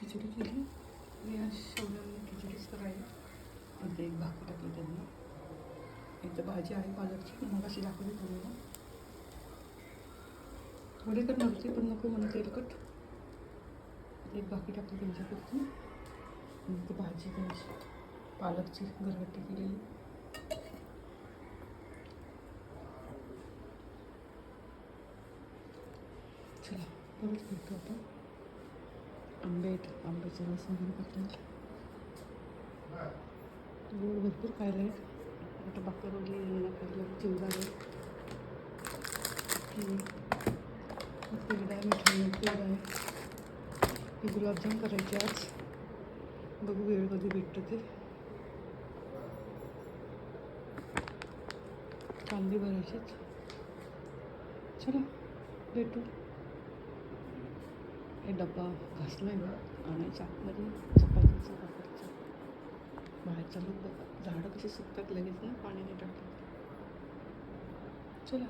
खिचडी केली. मी आज शेवग्याने खिचडीच करायला. इथे एक भाकरी टाकली त्यांनी. इथं भाजी आहे पालकची, मग अशी दाखवली तुम्हाला. वडे करणार होती पण नको मला तेलकट. एक भाकरी टाकली त्यांच्यापुरती. इथे भाजी त्यांची पालकची गरगट्टी केलेली. चला परत भेटू आता. आंबे आहेत, आंब्याचं रस वगैरे करतात. गोड भरपूर खायला आहेत. आता बाकरवली यांना खायला चिवडा आहे, पेढा आहे, मिठाई पेढा आहे. हे गुलाबजाम करायचे आज. बघू वेळ कधी भेटतं ते. कांदे भरायचेत. चला भेटू. हे डब्बा घासला आहे ना, आणायच्या आतमध्ये चपातीचा भाकरचा. बाहेरचा लोक बघा झाडं कशी सुकतात लगेच ना, पाणी नाही टाकतात. चला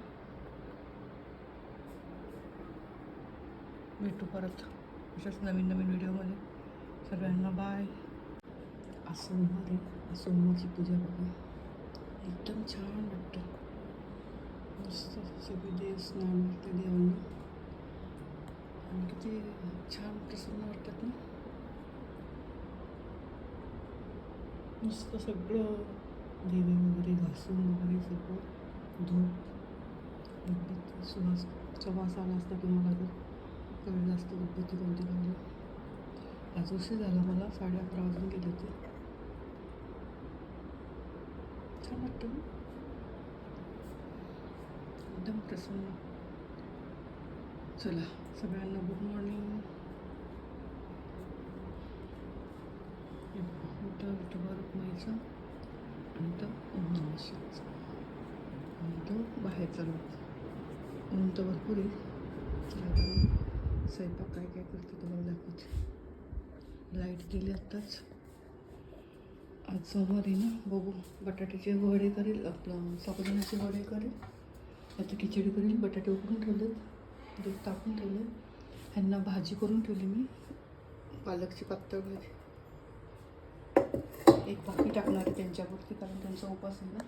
भेटू परत अशाच नवीन नवीन व्हिडिओमध्ये. सगळ्यांना बाय. आज सोमवार आहे. आज सोमवारची पूजा बघा, एकदम छान वाटतं. मस्त सगळे देव स्नान करते देवांना आणि किती छान प्रसन्न वाटतात ना. नुसतं सगळं देवी वगैरे घासून वगैरे सगळं धूप उदबत्ती सुवास आला असता तुम्हाला तर कळलं असतं उदबत्ती कोणती लावली. आज उशीर झाला मला, 11:30 वाजून गेले होते. छान वाटतं ना, एकदम प्रसन्न. चला सगळ्यांना गुड मॉर्निंग. इथं विठोबा रुक्माईचं आणि इथं ओम नमः शिवायचं आणि इथं बाहेर चालू. ऊन तर भरपूर आहे. चला आता स्वयंपाक काय काय करते तुम्हाला दाखवते. लाईट गेली आत्ताच. आज सोमवार आहे ना, बघू बटाट्याचे वडे करेल, आपलं साबुदाण्याचे वडे करेल, आता खिचडी करेल. बटाटे उकडून ठेवले, दूध टाकून ठेवले. ह्यांना भाजी करून ठेवली मी, पालकची पातळ भाजी. एक भाकरी टाकणार आहे त्यांच्यावरती, कारण त्यांचा उपवास आहे ना.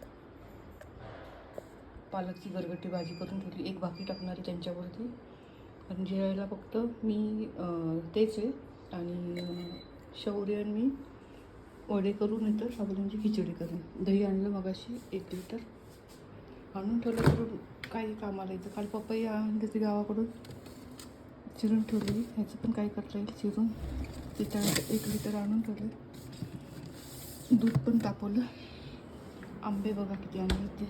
पालकची गरगट्टी भाजी करून ठेवली. एक भाकरी टाकणार आहे त्यांच्यावरती, कारण जेवायला फक्त मी तेच आहे. आणि शौर्य मी वडे करून नंतर साबुदाण्याची खिचडी करेन. दही आणलं मगाशी 1 लिटर आणून ठेवलं करून. काही कामाला येतं. काल पपई आणली ती गावाकडून, चिरून ठेवली. ह्याचं पण काय करता येईल चिरून. तिथं 1 लिटर आणून ठेवले. दूध पण तापवलं. आंबे बघा किती आणले ते,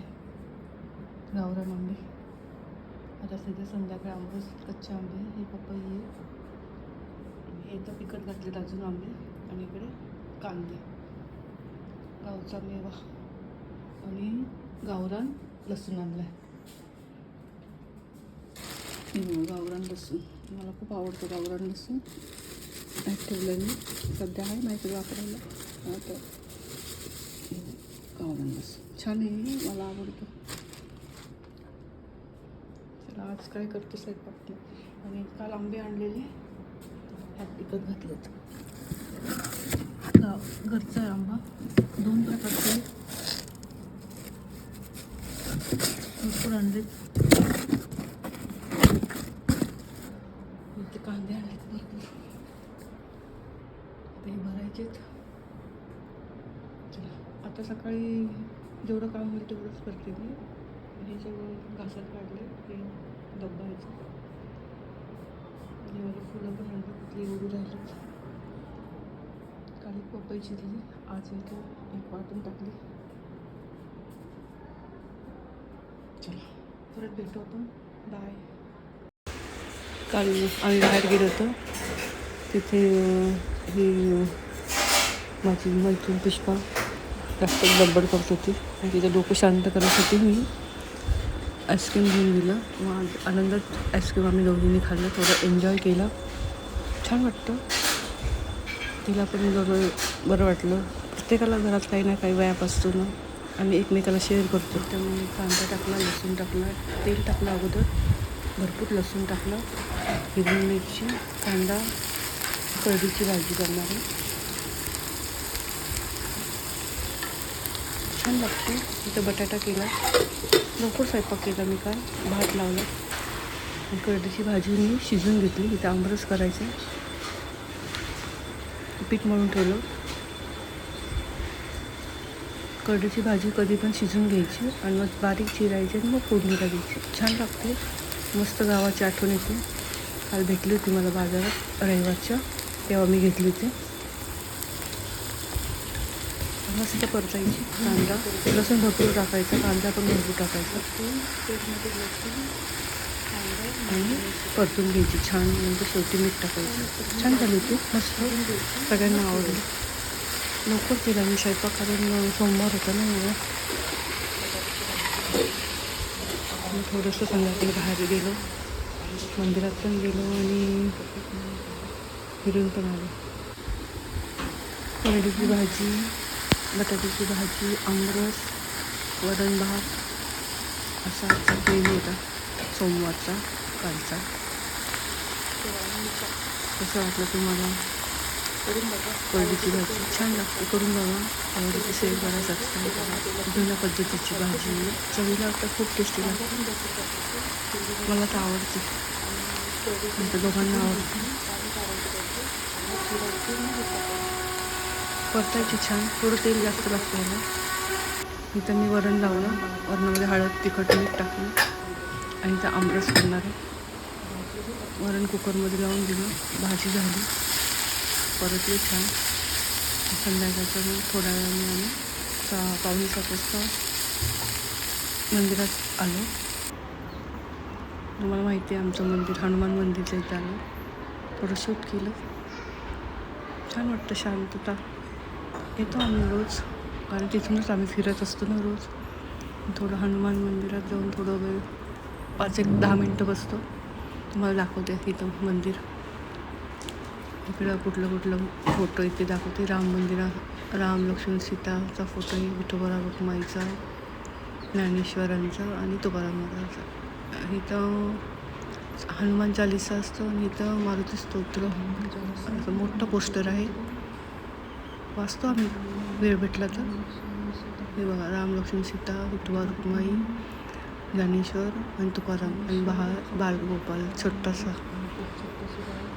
गावरान आंबे. आता सध्या संध्याकाळी आंबे, कच्चे आंबे. हे पपई आहे, हे तर पिकट घातलेत अजून आंबे. आणि इकडे कांदे, गावचा मेवा आणि गावरान लसूण आणला आहे. गावरान लसूण मला खूप आवडतं. गावरान लसूण ठेवलं मी, सध्या आहे माहिती वापरायला. आता गावरान लसूण छान आहे, मला आवडतं. चला आज काय करते स्वयंपाक. आणि काल आंबे आणलेले ह्यात पिकत घातलेत. घरचा आहे आंबा, 2 प्रकारचे भरपूर आणलेत. इथे कांदे आणलेत भरपूर, ते भरायचेत. चला आता सकाळी जेवढं काम होईल तेवढंच करते मी. हे सगळं घासात काढले, हे डब्बा यायचं. आणि मला फुलं पण आणली, कुठली एवढी राहिलीत. काल पपईची दिली, आज इथे एक वाटून टाकली. चला परत भेटू आपण. बाय. काल आम्ही बाहेर गेलो होतो, तिथे ही माझी मैत्रीण पुष्पा जास्त बडबड करत होती. आणि तिचं डोकं शांत करण्यासाठी मी आईस्क्रीम घेऊन दिलं. मग आनंदात आईस्क्रीम आम्ही दोघींनी खाल्लं, थोडं एन्जॉय केला. छान वाटतं. तिला पण बरं वाटलं. प्रत्येकाला घरात काही ना काही व्याप असतो ना, आम्ही एकमेकाला शेअर करतो. त्यामुळे कांदा टाकला, लसूण टाकला, तेल टाकलं अगोदर, भरपूर लसूण टाकलं, हिरवी मिरची, कांदा, करडीची भाजी करणार आहे. छान लागते. इथं बटाटा केला, लवकर स्वयंपाक केला मी काल. भात लावला आणि करडीची भाजी मी शिजून घेतली. इथं आमरस करायचं, पीठ मळून ठेवलं. करडीची भाजी कधी पण शिजून घ्यायची आणि मग बारीक चिरायची आणि मग फोडणीला द्यायची. छान लागते. मस्त गावाची आठवण येते. काल भेटली होती मला बाजारात रविवारच्या, तेव्हा मी घेतली होती. मस्त परतायची. कांदा लसूण भरपूर टाकायचा, कांदा पण भरपूर टाकायचा आणि परतून घ्यायची छान. नंतर शेवटी मीठ टाकायचं. छान झाली होती, मस्त. सगळ्यांना आवडली. लवकर केला मी स्वयंपाक, कारण सोमवार होता ना मला. मी थोडंसं संध्याकाळी बाहेर गेलो, मंदिरात पण गेलो आणि फिरून पण आलो. करडीची भाजी, बटाट्याची भाजी, आमरस, वरण भात असा आजचा मेनू होता सोमवारचा कालचा. कसं वाटलं तुम्हाला? करडीची भाजी छान लागते, करून बघा. आवडीची शेअर करा, सबस्क्राईब करा. जुन्या पद्धतीची भाजी चवीला आता खूप टेस्टी लागते. मला तर आवडते, नंतर दोघांना आवडते. परतायची छान. थोडं तेल जास्त लागतं याला. इथं मी वरण लावलं, वरणामध्ये हळद, तिखट, मीठ टाकलं आणि इथं आमरस करणार आहे. वरण कुकरमध्ये लावून दिलं, भाजी झाली, परतली छान. संध्याकाळचं मग थोड्या वेळाने आम्ही 6:45 वाजता मंदिरात आलो. तुम्हाला माहिती आहे आमचं मंदिर हनुमान मंदिरच्या इथं आलं. थोडं शूट केलं. छान वाटतं, शांतता. येतो आम्ही रोज, कारण तिथूनच आम्ही फिरत असतो ना रोज. थोडं हनुमान मंदिरात जाऊन थोडं वेळ 5-10 मिनटं बसतो. तुम्हाला दाखवते इथं मंदिर. इकडं कुठलं फोटो इथे दाखवते. राम मंदिरात राम, लक्ष्मण, सीताचा फोटो आहे. विठोबा रुक्माईचा, ज्ञानेश्वरांचा आणि तुकाराम महाराजांचा. इथं हनुमान चालीसा असतो आणि इथं मारुती स्तोत्र असं मोठं पोस्टर आहे. वाचतो आम्ही वेळ भेटला तर. हे बघा, राम, लक्ष्मण, सीता, विठोबा रुक्माई, ज्ञानेश्वर आणि तुकाराम आणि बालगोपाल छोटासा.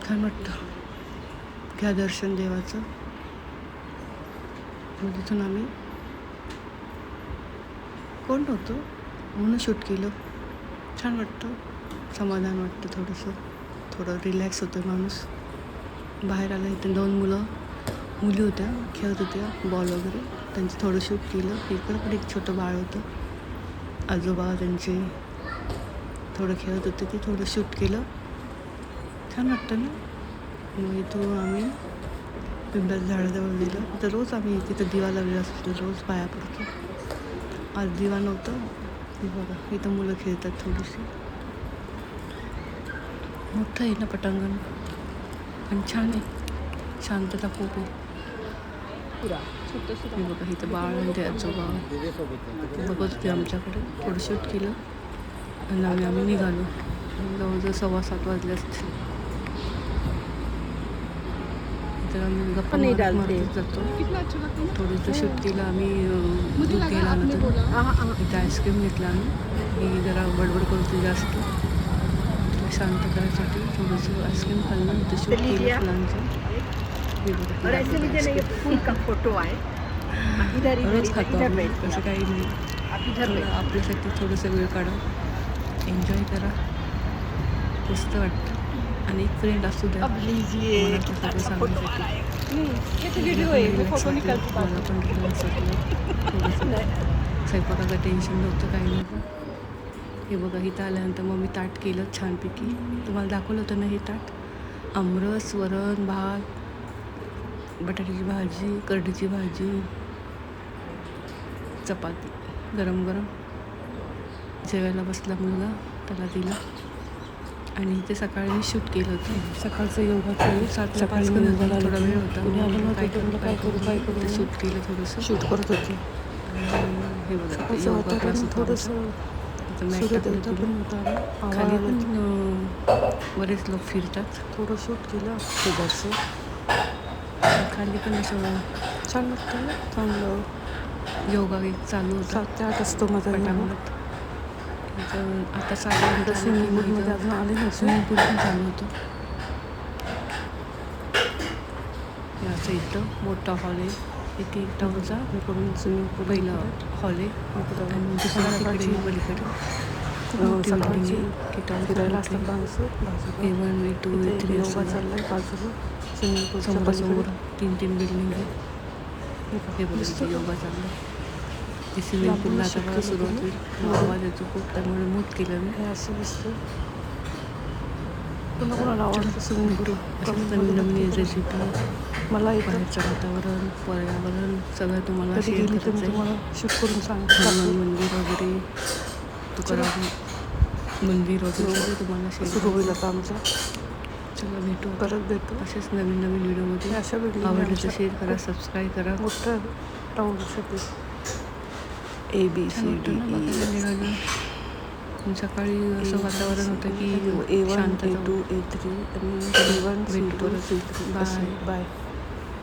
छान वाटतं. घ्या दर्शन देवाचं. मग तिथून आम्ही कोण नव्हतो म्हणून शूट केलं. छान वाटतं, समाधान वाटतं. थोडं रिलॅक्स होतं माणूस. बाहेर आला. इथं 2 मुली होत्या, खेळत होत्या बॉल वगैरे. त्यांचं थोडं शूट केलं. इकडं पण एक छोटं बाळ होतं, आजोबा त्यांचे थोडं खेळत होते, ते थोडं शूट केलं. छान वाटतं ना. मग इथून आम्ही पिंपळाच्या झाडाजवळ गेलो. तर रोज आम्ही तिथं दिवा लावलेला असतो, रोज पाया पडतो. आज दिवा नव्हतं. बघा इथं मुलं खेळतात थोडीशी. मोठं आहे ना पटांगण, पण छान आहे, शांतता खूप आहे. हे बघा इथं बाळ आणि ते आजोबा बघत होते आमच्याकडे. थोडं शूट केलं आणि आम्ही निघालो. जवळजवळ 7:15 वाजले असते. तर आम्ही गप्पा मारत जातो. थोडंसं शूट केलं आम्ही. दूध घ्यायला आलो होतो, इथं आईस्क्रीम घेतला आम्ही. ही जरा बडबड करतो जास्त, शांत करायसाठी थोडंसं आईस्क्रीम खाल्लं. इथं शूट केलं फुलांचं. हे बघा रोज खातो आम्ही, तसं काही नाही. आपल्यासाठी थोडंसं वेळ काढा, एन्जॉय करा, मस्त वाटतं. आणि एक फ्रेंड असू द्या मला सगळं सांगण्यासाठी. मला पण रिलॅक्स वाटलं. स्वयंपाकाचं टेन्शन नव्हतं, काही नव्हतं. हे बघा इथं आल्यानंतर मग मी ताट केलं छानपैकी. तुम्हाला दाखवलं होतं ना हे ताट. आमरस, वरण, भात, बटाट्याची भाजी, करडीची भाजी, चपाती गरम गरम. जेवायला बसला मुलगा, त्याला दिला. आणि इथे सकाळी मी शूट केलं होतं. सकाळचं योगाचं 7 सकाळी मुलगाला थोडा वेळ होता. काय करू शूट केलं, थोडंसं शूट करत होते. हे बघा योगा क्लास थोडंसं खाली पण बरेच लोक फिरतात. थोडं शूट केलं शेजारचं. खाली पण असं छान वाटतं ना, चांगलं योगा एक चालू होता 7 ते 8 असतो माझा योगा. पटांगणात. इथं आता 7 वाजता आले स्विमिंग की पूलमध्ये अजून आले नव्हते. स्विमिंग पूल पण चालू होतं. हे असं इथं मोठा हॉल आहे. इथे टाऊनचा हे करून स्विमिंग पूल पहिला हॉल आहे आणि दुसरा तिकडे पलीकडे खूप मोठी बिल्डिंग आहे. तिथं फिरायला असतात माणसं बाजूला. A1 A2 इथे A3 योगा असं चाललाय बाजूला स्विमिंग पूलच्या समोरासमोर पलीकडे. 3 बिल्डिंग आहे. हे बघा दिसतं इथे का? योगा चालला. ते स्विमिंग पूलला आता मला सुरुवात होईल. आवाज येतो खूप, त्यामुळे मूत केलं मी. हे असं दिसतं. पुन्हा कोणाला आवडतं स्विमिंग पूल? असंच नवीन नवीन रेसिपी, मला इथं बाहेरचं वातावरण, पर्यावरण सगळं तुम्हाला कधी शेअर गेली तर मी करायचं आहे. तुम्हाला शूट करून सांगते. हनुमान मंदिर वगैरे, तुकाराम मंदिर वगैरे सगळं तुम्हाला शेअर सुरू होईल करायचं. आता आमचं. चला भेटू परत भेटू असेच नवीन नवीन व्हिडिओमध्ये. अशा बिल्डिंग आवडलं तर शेअर करा, सबस्क्राईब करा. मोठं टाऊनशिप ABCD सकाळी असं वातावरण होतं की A1 शांतता. A2 A3 आणि A1 भेटू C2 परत. C3 bye. बाय.